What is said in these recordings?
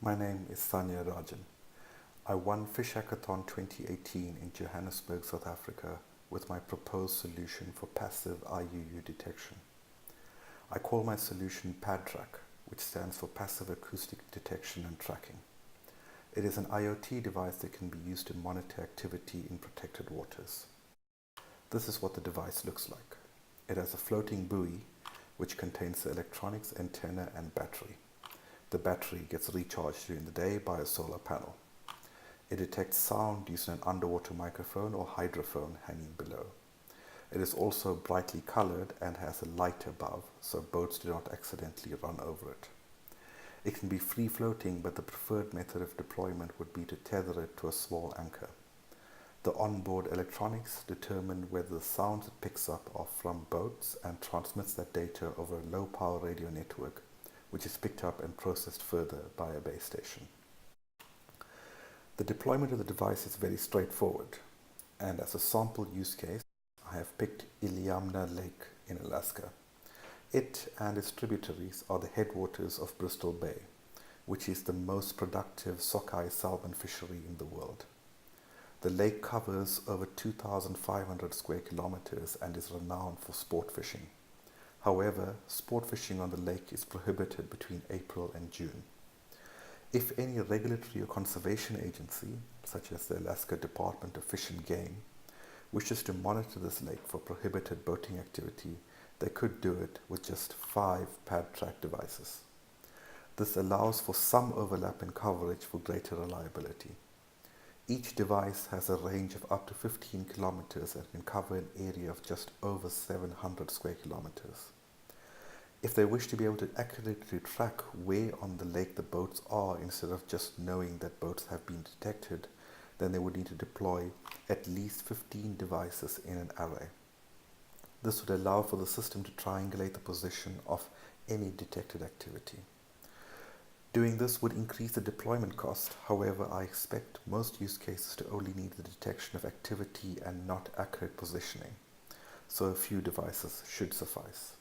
My name is Sanya Rajan. I won Fishackathon 2018 in Johannesburg, South Africa with my proposed solution for passive IUU detection. I call my solution PAD-Track, which stands for Passive Acoustic Detection and Tracking. It is an IoT device that can be used to monitor activity in protected waters. This is what the device looks like. It has a floating buoy which contains the electronics, antenna and battery. The battery gets recharged during the day by a solar panel. It detects sound using an underwater microphone or hydrophone hanging below. It is also brightly colored and has a light above, so boats do not accidentally run over it. It can be free floating, but the preferred method of deployment would be to tether it to a small anchor. The onboard electronics determine whether the sounds it picks up are from boats and transmits that data over a low power radio network, which is picked up and processed further by a base station. The deployment of the device is very straightforward, and as a sample use case, I have picked Iliamna Lake in Alaska. It and its tributaries are the headwaters of Bristol Bay, which is the most productive sockeye salmon fishery in the world. The lake covers over 2,500 square kilometers and is renowned for sport fishing. However, sport fishing on the lake is prohibited between April and June. If any regulatory or conservation agency, such as the Alaska Department of Fish and Game, wishes to monitor this lake for prohibited boating activity, they could do it with just 5 PAD-Track devices. This allows for some overlap in coverage for greater reliability. Each device has a range of up to 15 kilometers and can cover an area of just over 700 square kilometers. If they wish to be able to accurately track where on the lake the boats are instead of just knowing that boats have been detected, then they would need to deploy at least 15 devices in an array. This would allow for the system to triangulate the position of any detected activity. Doing this would increase the deployment cost. However, I expect most use cases to only need the detection of activity and not accurate positioning, so a few devices should suffice.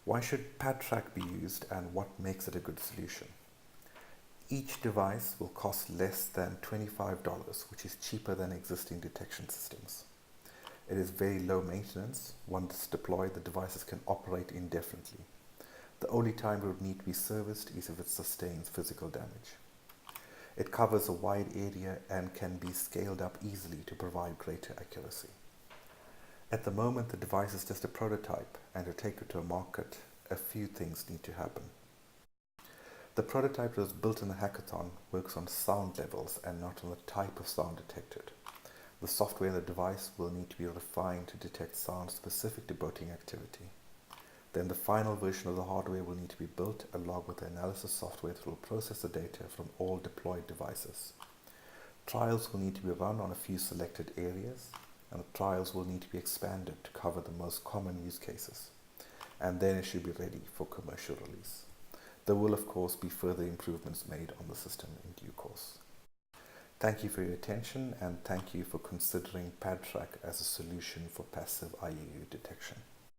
Why should PAD-Track be used, and what makes it a good solution? Each device will cost less than $25, which is cheaper than existing detection systems. It is very low maintenance. Once deployed, the devices can operate indefinitely. The only time it would need to be serviced is if it sustains physical damage. It covers a wide area and can be scaled up easily to provide greater accuracy. At the moment, the device is just a prototype, and to take it to a market, a few things need to happen. The prototype that was built in the hackathon works on sound levels and not on the type of sound detected. The software in the device will need to be refined to detect sounds specific to boating activity. Then the final version of the hardware will need to be built along with the analysis software that will process the data from all deployed devices. Trials will need to be run on a few selected areas, and the trials will need to be expanded to cover the most common use cases. And then it should be ready for commercial release. There will of course be further improvements made on the system in due course. Thank you for your attention, and thank you for considering PAD-Track as a solution for passive IUU detection.